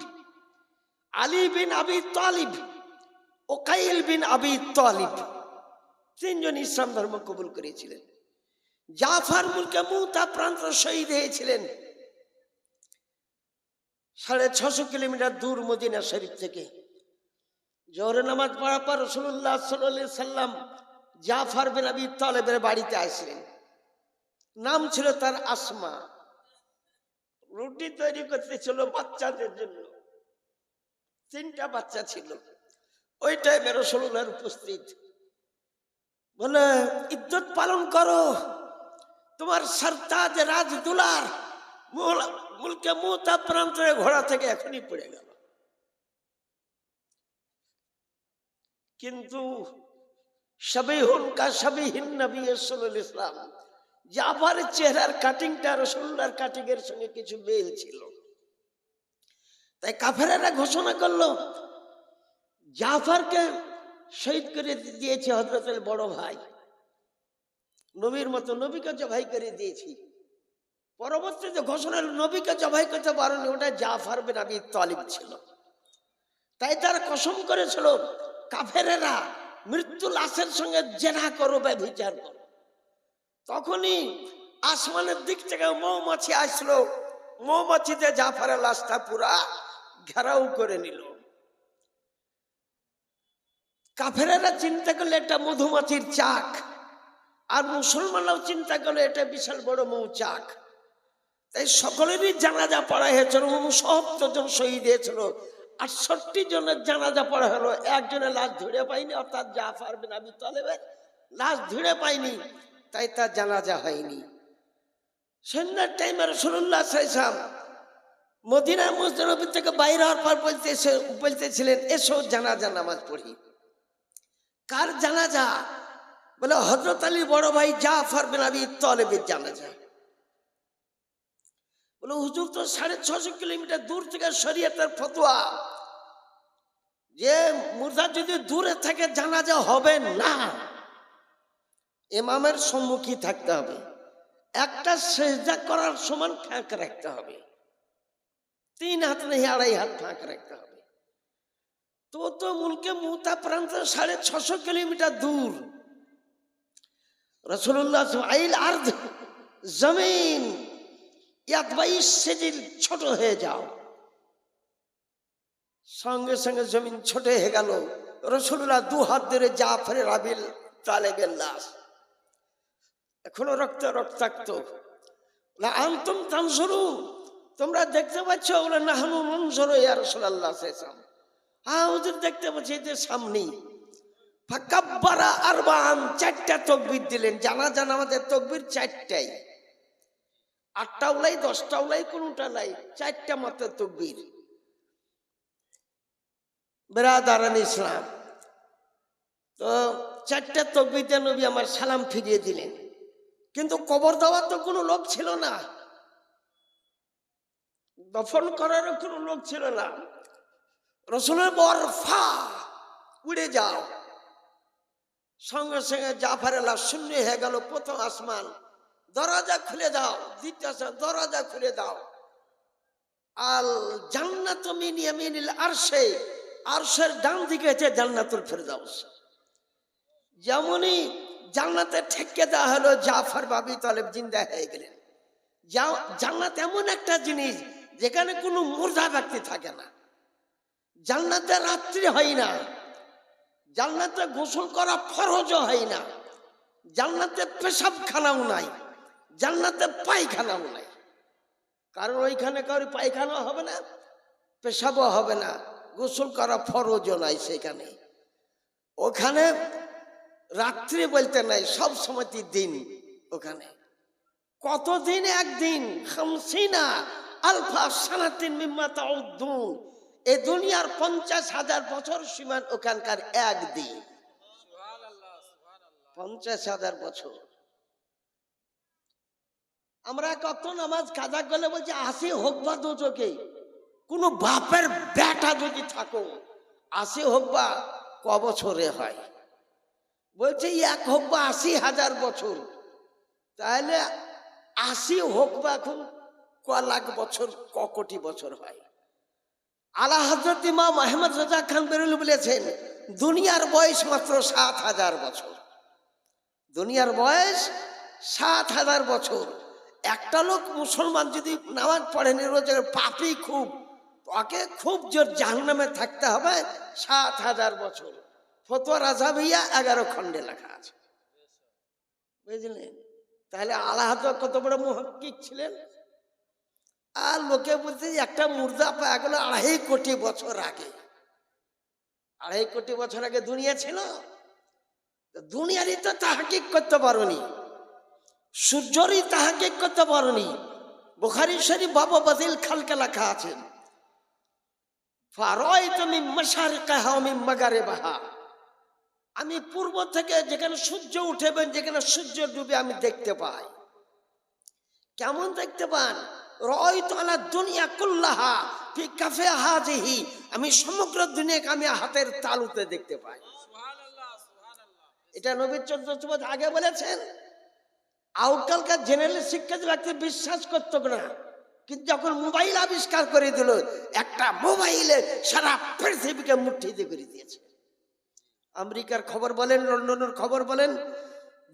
আলী বিন আবি তালিব, উকাইল বিন আবি তালিব। 3 জন ইসলাম ধর্ম কবুল করেছিলেন। জাফর মুলকে মুতা প্রান্ত শহীদ হয়েছিলেন 650 কিলোমিটার দূর মদিনা শরীফ থেকে। জোহরের নামাজ পড়ার পর রাসূলুল্লাহ সাল্লাল্লাহু আলাইহি সাল্লাম জাফর বিন আবি তালেবের বাড়িতে আসলেন। নাম ছিল তার আসমা। রুটি তৈরি করতেছিল বাচ্চাদের জন্য, 3টা বাচ্চা ছিল। ওই টাইমে রাসূলুল্লাহ উপস্থিত, বলে ইজ্জত পালন করো, তোমার সরতাজ রাজদুলার মুলকে মুতা প্রান্তরে ঘোড়া থেকে এখনই পড়ে গেল। কিন্তু সবিহুন কা সবিহিন নবী সাল্লাল্লাহু আলাইহি ওয়াসাল্লাম, জাফরের চেহারার কাটিংটা রাসূলুল্লাহর কাটিং এর সঙ্গে কিছু মিল ছিল। তাই কাফেরেরা ঘোষণা করলো জাফরকে শহীদ করে দিয়েছে হযরত আলীর বড় ভাই, নবীর মতো নবীকে জবাই করে দিয়েছি। পরবর্তীতে ঘোষণা হলো নবীকে জবাই করতে পারেনি, ওটা জাফর বিন আবি তালিব ছিল। তাই তারা কসম করেছিল কাফেরেরা মৃত্যু লাশের সঙ্গে জেনা করবে, বিচার করো। তখনই আসমানের দিক থেকে মৌমাছি আসলো, মৌমাছিতে জাফরের লাশটা পুরা ঘেরাও করে নিল। কাফেরেরা চিন্তা করলে এটা মধুমাছির চাক, আর মুসলমানরাও চিন্তা করলে এটা বিশাল বড় মৌচাক। তাই সকলেরই জানাজা পড়া হয়েছিল। 69 জন শহীদ হয়েছিল, 68 জনের জানাজা পড়া হলো। একজনের লাশ ধরে পাইনি, অর্থাৎ জাফর বিন আবি তালেবের লাশ ধরে পাইনি, তাই তার জানাজা হয়নি। সন্ধ্যার টাইমে রাসূলুল্লাহ সাল্লাল্লাহু আলাইহি ওয়াসাল্লাম মদিনার মসজিদ নববী থেকে বাইরে হওয়ার পর বলতেছিলেন, এসো জানাজা নামাজ পড়ি। কার জানাজা? বলে হযরত আলীর বড় ভাই জাফর বিন আবি তালেবের জানাজা। বলে হুজুর তো 650 কিলোমিটার দূর থেকে শরীয়তের ফতোয়া যে মুর্দা যদি দূরে থাকে জানাজা হবে না, ইমামের সম্মুখী থাকতে হবে, একটা সেজদা করার সমান ফাঁক রাখতে হবে, 3 হাত নেই 2.5 হাত ফাঁক রাখতে হবে। তো মুলকে মুতা প্রান্ত 650 কিলোমিটার দূর। রাসূলুল্লাহ আইল আরদ, জমিন সেদিন ছোট হয়ে যাও। সঙ্গে সঙ্গে জমিন ছোট হয়ে গেল। রাসূলুল্লাহ 2 হাত ধরে জাফরের আবি তালেবের লাশ, এখনো রক্তাক্ত। আনতুম তানজুরুন, তোমরা দেখতে পাচ্ছ? বলে নাহনু নানজুরু ইয়া রাসূলুল্লাহ সাল্লাল্লাহু আলাইহি ওয়াসাল্লাম। হ্যাঁ হুজুর দেখতে পাচ্ছি, যে সামনেই। ফাকাব্বারা আরবাআন, চারটা তাকবীর দিলেন। জানাজা নামাজের তাকবীর চারটাই, 8টাও নাই 10টাও নাই কোনটা নাই, চারটা মাত্র তাকবীর। বেরাদারান ইসলাম, তো চারটা তাকবীর দিয়ে নবী আমার সালাম ফিরিয়ে দিলেন। কিন্তু কবর দেওয়ার তো কোনো লোক ছিল না, দফন করারও কোনো লোক ছিল না। রসুলের বরফা উড়ে যাও, সঙ্গে সঙ্গে জাফরের লাশ শূন্য হয়ে গেল। প্রথম আসমান, দরজা খুলে দাও। দ্বিতীয় আসমান, দরজা খুলে দাও। আল জান্নাতু মিন ইয়ামিনিল আরশে, আরশের ডান দিকে আছে জান্নাতুল ফেরদাউস। যেমনই জান্নাতে ঠেকে দেওয়া হলো, জাফর আবি তালেব জিন্দা হয়ে গেলেন। জান্নাত এমন একটা জিনিস যেখানে কোনো মুর্দা ব্যক্তি থাকে না। জান্নাতে রাত্রি হয় না, জান্নাতে গোসল করা ফরজও হয় না, জান্নাতে পেশাবখানাও নাই, জান্নাতে পায়খানাও নাই। কারণ ওইখানে কারো পায়খানা হবে না, পেশাবও হবে না, গোসল করা ফরজও নাই সেখানে। ওখানে রাত্রি বলতে নাই, সব সময় দিন। ওখানে কতদিন? একদিন। খামসিনা আলফা সানাতিন মিম্মা তাউদ্দুন, এই দুনিয়ার 50,000 বছর সীমান ওখানকার একদিন। 50,000 বছর। আমরা কত নামাজ কাজা করলে বলছি 80 হোক বা দুচোখে। কোনো বাপের বেটা যদি থাকো, 80 হোক বা ক বছরে হয়? বলছে 1 হোক বা 80,000 বছর। তাহলে 80 হোক বা এখন ক লাখ বছর, ক কোটি বছর হয়? আলা হযরত ইমাম আহমদ রাজা খান বেরলভী বলেছেন, দুনিয়ার বয়স মাত্র 7,000 বছর। দুনিয়ার বয়স 7,000 বছর। একটা লোক মুসলমান যদি নামাজ পড়েনি, রোজা, পাপী খুব, তাকে খুব জোর জাহান্নামে থাকতে হবে 7,000 বছর। ফতোয়া রাজাভিয়া 11 খণ্ডে লেখা আছে, বুঝলেন? তাহলে আলা হযরত কত বড় মুহাক্কিক ছিলেন। আর লোকে বলতে একটা মুর্দা পাওয়া গেল 2.5 কোটি বছর আগে। 2.5 কোটি বছর আগে দুনিয়া ছিল। দুনিয়ারই তো তাহকিক করতে পারোনি, সূর্যরই তাহকিক করতে পারোনি। বুখারী শরীফ বাবা বাদিল খালকে লেখা আছে, ফারাইতু মিন মাশারিকিহা ওয়া মিন মাগারিবিহা, আমি পূর্ব থেকে যেখানে সূর্য উঠেবেন, যেখানে সূর্য ডুবে আমি দেখতে পাই। কেমন দেখতে পান? রাআইতু আলা দুনিয়া কুল্লাহা ফি কাফি হাযিহি, আমি সমগ্র দুনিয়াকে আমি হাতের তালুতে দেখতে পাই। এটা নবী 1400 বছর আগে বলেছেন। আউটকালকার জেনারেল শিক্ষিত ব্যক্তি বিশ্বাস করতো না, কিন্তু যখন মোবাইল আবিষ্কার করে দিল, একটা মোবাইলে সারা পৃথিবীকে মুঠিতে করে দিয়েছে। আমেরিকার খবর বলেন, লন্ডনের খবর বলেন,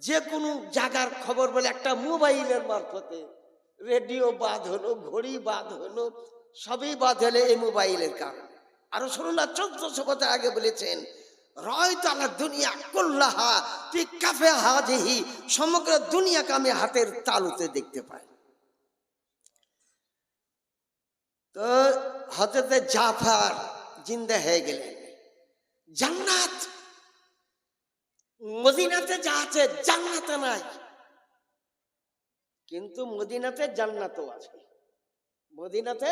যে কোনো জায়গার খবর বলে একটা মোবাইলের মারফতে। রেডিও বাদ হলো, ঘড়ি বাদ হলো, সবই বাদ হলে এই মোবাইলের কারণে। আর রাসূলুল্লাহ 1400 বছর আগে বলেছেন, রাআইতু আলা দুনিয়া কুল্লাহা ফি কাফি হাযিহি, সমগ্র দুনিয়াকে আমি হাতের তালুতে দেখতে পাই। তো হযরত জাফর জিন্দা হয়ে গেলেন। জান্নাত মদিনাতে যা আছে জান্নাতে নাই, কিন্তু মদিনাতে জান্নাতও আছে। মদিনাতে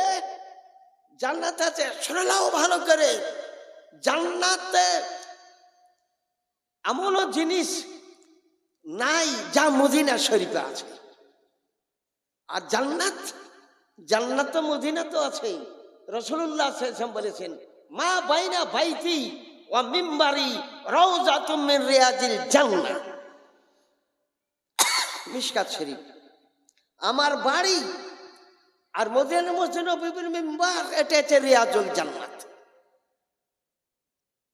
জান্নাত আছে। শুনলাও ভালো করে, জান্নাতে এমনও জিনিস নাই যা মদিনা শরীফে আছে। আর জান্নাত তো মদিনাতেও আছে। রাসূলুল্লাহ সাল্লাল্লাহু আলাইহি ওয়াসাল্লাম বলেছেন, মা বাইনা বাইতি ওয়া মিম্বারি রাউযাতুম মিন রিয়াজিল জান্নাহ। মিশকাত শরীফ। আমার বাড়ি আর মদিনা মসজিদ নববীর মিম্বার, এটা হচ্ছে রিয়াজুল জান্নাত।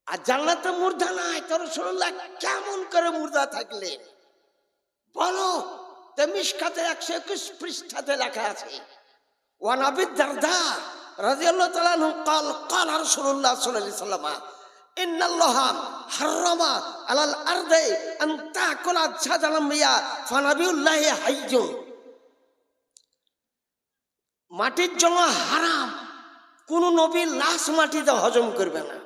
আর জান্নাতে মুর্দা নাই। তো রাসূলুল্লাহ কেমন করে মুর্দা থাকলেন বলো? তো মিশকাতের 121 পৃষ্ঠাতে লেখা আছে, ওয়ান আবি দারদা রাদিয়াল্লাহু তাআলা আনহু قال قال রাসূলুল্লাহ সাল্লাল্লাহু আলাইহি ওয়াসাল্লাম, ইন্নাল্লাহা হারামা আলাল আরদি আন তাকুলা জাদালাম মিয়া ফানাবিউল্লাহি হাইয়্যুন। মাটির জন্য হারাম, কোন নবী লাশ মাটিতে হজম করবে না।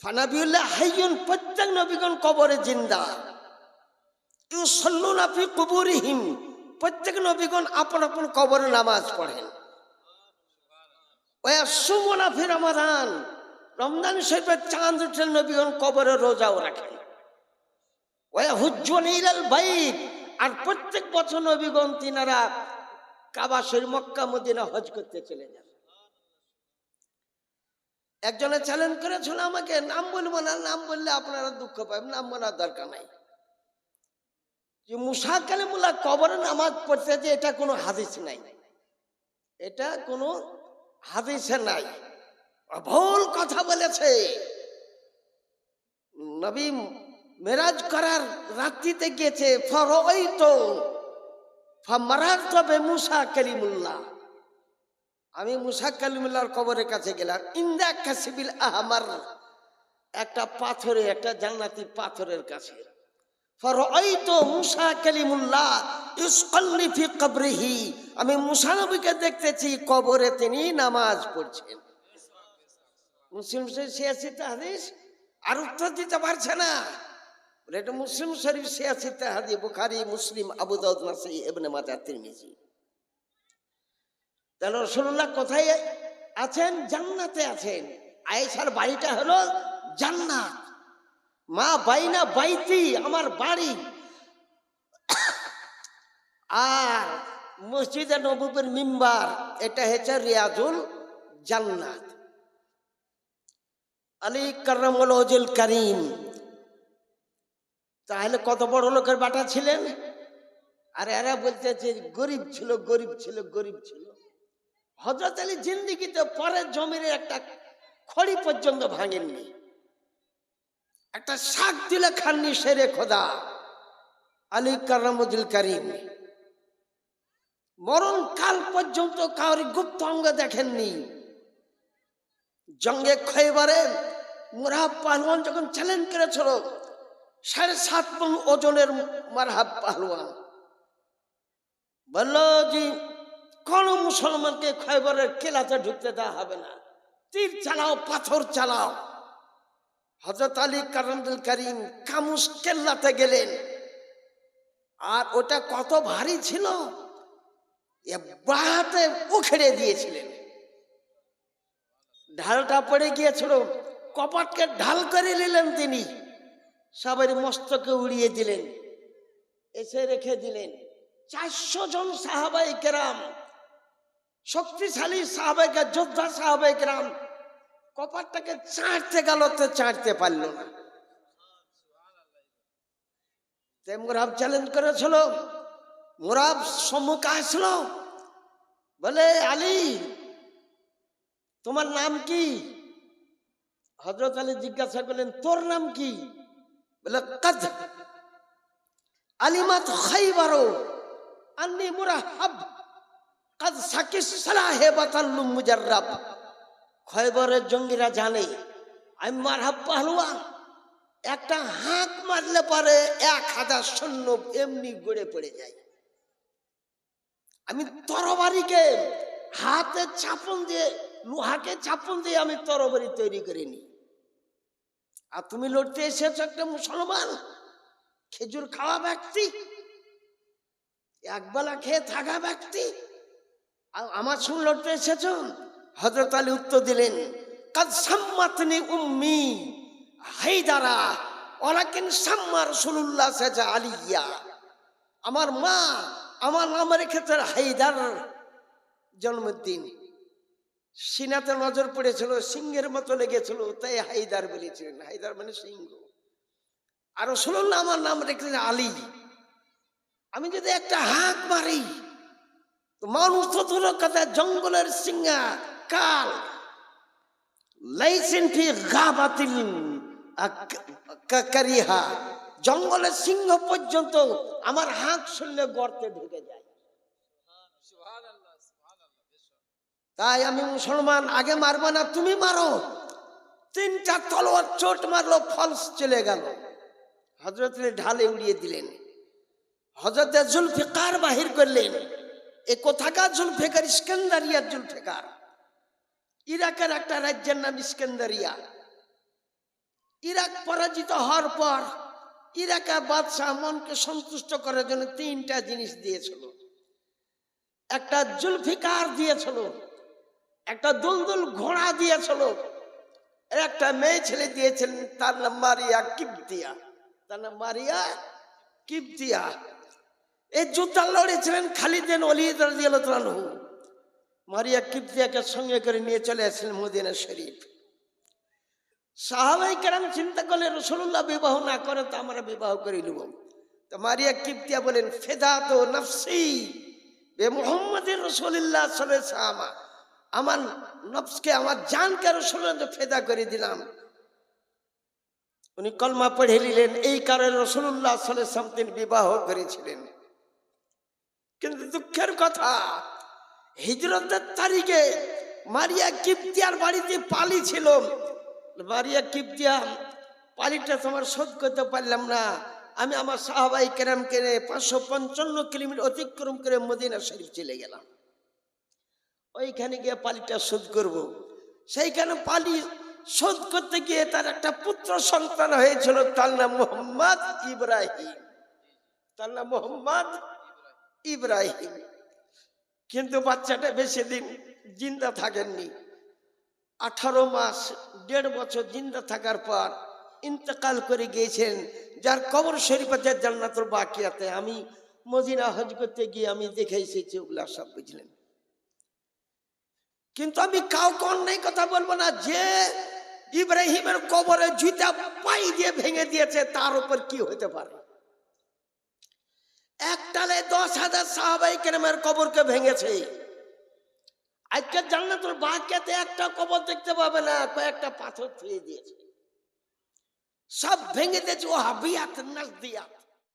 ফানাবিউল্লাহ হাইয়ুন, প্রত্যেক নবীগণ কবরে জিন্দা। ইউসাল্লুনা ফি কুবুরিহিম, প্রত্যেক নবীগণ আপন আপন কবরে নামাজ পড়েন। ওয়াসুমুনা ফি রমাদান, রমজান শরীফের চাঁদ উঠলে নবীগণ কবরে রোজাও রাখেন। ওয়াহুজ্জুনা ইলাল বাইত, আর প্রত্যেক বছর নবীগণ তিনারা কাবা শরীফ, মক্কা মদিনা হজ করতে চলে যান। একজনে চ্যালেঞ্জ করেছিল আমাকে, নাম বলবো না, নাম বললে আপনারা দুঃখ পাবেন, নাম বলার দরকার নাই, যে মুসা কালিমুল্লাহ কবরে নামাজ পড়তে, এটা কোনো হাদিস নাই, এটা কোনো হাদিসে নাই, ভুল কথা বলেছে। নবী মেরাজ করার রাত্রিতে গিয়েছে, ফরাইতু ফামারাতু বিমুসা কালিমুল্লাহ, আমি মুসা কালিমুল্লাহর কবরের কাছে গেলাম। ইন্দা কাসিবিল আহমার, একটা পাথরে, একটা জান্নাতি পাথরের কাছে। ফরাইতু মুসা কালিমুল্লাহ ইউসাল্লি ফি কবরিহি, আমি মুসা নবীকে দেখতেছি কবরে তিনি নামাজ পড়ছেন। মুসলিম শরীফ ৮৬ হাদিস, আর উত্তর দিতে পারছে না, এটা মুসলিম শরীফ ৮৬ হাদিস, বুখারী, মুসলিম, আবু দাউদ, নাসাঈ, ইবনে মাজাহ, তিরমিজি। তাহলে রাসূলুল্লাহ কোথায় আছেন? জান্নাতে আছেন। আয়েশার বাড়িটা হলো জান্নাত। মা বাইনা বাইতি, আমার বাড়ি, আর মসজিদে নববীর মিম্বার, এটা হচ্ছে রিয়াজুল জান্নাত। আলী কাররামুল ওয়াজহুল কারীম তাহলে কত বড় লোকের বাটা ছিলেন। আর এরা বলতেছে গরিব ছিল, গরিব ছিল, গরিব ছিল। হযরত আলী জিন্দেগিতে পরের জমির একটা খড়ি পর্যন্ত ভাঙেননি, একটা শাক দিলে খাননি শেরে খোদা। আলী কাররামুল কারীম মরণ কাল পর্যন্ত কাউরি গুপ্ত অঙ্গ দেখেননি। জঙ্গে খয়বরে মুরাহাব পাহলওয়ান যখন চ্যালেঞ্জ করেছিল, ৭.৫ মণ ওজনের মুরাহাব পাহলওয়ান বলল যে কোন মুসলমানকে খয়বরের কিলাতে ঢুকতে দেওয়া হবে না, তীর চালাও, পাথর চালাও। হযরত আলী কাররামুল কারীম কামুস কেল্লাতে গেলেন, আর ওটা কত ভারী ছিল, বাহাতে উখড়ে দিয়েছিলেন। ঢালটা পড়ে গিয়েছিল, কপাটকে ঢাল করে নিলেন তিনি, সবার মস্তকে উড়িয়ে দিলেন, এসে রেখে দিলেন। ৪০০ জন সাহাবায়ে কেরাম, শক্তিশালী সাহাবায়ে, যোদ্ধা সাহাবায়ে কেরাম, কপাটটাকে চাটতে গেল তো চাটতে পারল না। মুরাব চ্যালেঞ্জ করেছিল, মুরাব সম্মুখে আসলো, বলে আলী তোমার নাম কি? হযরত আলী জিজ্ঞাসা করলেন তোর নাম কি? বলে কাদ আলিমাত খাইবার আন্নি মুরাহাব কাদ সাকিস সালাহেবাতাল মুজাররাব। খয়বরের জঙ্গিরা জানে আমি মারহাব পাহলওয়ান, একটা হাঁক মারলে পরে ১০০০ সৈন্য এমনি গড়ে পড়ে যায়। আমি তরবারিকে হাতে চাপন দিয়ে, লোহাকে চাপন দিয়ে আমি তরবারি তৈরি করিনি। আর তুমি লড়তে এসেছো একটা মুসলমান, খেজুর খাওয়া ব্যক্তি, একবেলা খেয়ে থাকা ব্যক্তি, আমার সঙ্গে লড়তে এসেছো? হযরত আলী উত্তর দিলেন, কাদ সাম্মাতনি উম্মি হায়দারা ওয়ালাকিন সাম্মা রাসূলুল্লাহ সাজা আলিয়া, আমার মা আমার নাম রেখেছে হায়দার। জন্মদিন সিনাতে নজর পড়েছিল, সিংহের মতো লেগেছিল, তাই হায়দার বলেছিলেন। হায়দার মানে সিংহ। আর রাসূলুল্লাহ আমার নাম রেখেছেন আলী। আমি যদি একটা হাঁক মারি তো মানুষ তো দূর কথা, জঙ্গলের সিংহা কাল লাইসেন ফি গাবাতিল কারিহা, জঙ্গলের সিংহ পর্যন্ত আমার হাঁক শুনলে গর্তে ঢুকে যায়। তাই আমি মুসলমান, আগে মারবো না, তুমি মারো। ৩টা তলোয়ার চোট মারলো, ফলস চলে গেল। হযরত আলী ঢালে উড়িয়ে দিলেন। হযরত জুলফিকার বাহির করলেন। এ কোথাকার জুলফিকার? ইস্কান্দারিয়ার জুলফিকার। ইরাকের একটা রাজ্যের নাম ইস্কান্দারিয়া। ইরাক পরাজিত হওয়ার পর ইরাকের বাদশাহ মনকে সন্তুষ্ট করার জন্য 3টা জিনিস দিয়েছিল। একটা জুলফিকার দিয়েছিল, একটা দুলদুল ঘোড়া দিয়েছিল, একটা মেয়ে ছেলে দিয়েছিলেন, তার নাম মারিয়া কিবতিয়া। তার নাম মারিয়া কিবতিয়া। এই যুদ্ধ লড়েছিলেন খালিদ বিন ওলীদ রাদিয়াল্লাহু আনহু। মারিয়া কিবতিয়াকে সঙ্গে করে নিয়ে চলে আসলেন মদিনা শরীফ। সাহাবায়ে কেরাম চিন্তা করলেন রাসূলুল্লাহ বিবাহ না করে তো আমরা বিবাহ করে নেব। তো মারিয়া কিবতিয়া বলেন, ফিদাতু নফসি বে মুহাম্মাদির রাসূলুল্লাহ সাল্লাল্লাহু আলাইহি ওয়াসাল্লাম, আমার নফসকে, আমার জানকে রাসূলুল্লাহ ফেদা করে দিলাম। উনি কলমা পড়ে নিলেন। এই কারণে রাসূলুল্লাহ সাল্লাল্লাহু আলাইহি ওয়াসাল্লাম তিনি বিবাহ করেছিলেন। কিন্তু দুঃখের কথা, হিজরতের তারিখে মারিয়া কিবতিয়ার বাড়িতে পালি ছিল। মারিয়া কিবতিয়া, পালিটা তোমার শোধ করতে পারলাম না, আমি আমার সাহাবায়ে কেরামকে 555 কিলোমিটার অতিক্রম করে মদিনা শরীফ চলে গেলাম। ওইখানে গিয়ে পালিটা শোধ করব। সেইখানে পালি শোধ করতে গিয়ে তার একটা পুত্র সন্তান হয়েছিল, তার নাম মোহাম্মদ ইব্রাহিম। তার নাম মোহাম্মদ ইব্রাহিম। কিন্তু বাচ্চাটা বেশি দিন জিন্দা থাকেননি। 18 মাস 1.5 বছর জিন্দা থাকার পর ইন্তেকাল করে গিয়েছেন, যার কবর শরীফে জান্নাতুল বাকিয়াতে। আমি মদিনা হজ করতে গিয়ে আমি দেখে এসেছি ওগুলা সব, বুঝলেন। কিন্তু আমি কাউকে অন্যায় কথা বলবো না। যে ইব্রাহিমের কবরে জুতা পাই দিয়ে ভেঙে দিয়েছে, তার উপর কি হতে পারে? একটালে 10,000 সাহাবায়ে কেরামের কবরকে ভেঙেছে। আজকে জান্নাতুল বাকিয়াতে একটা কবর দেখতে পাবে না, কয়েকটা পাথর ছুঁয়ে দিয়েছে, সব ভেঙে দিয়েছে। ওয়াহাবিয়াত, নাজদিয়াত।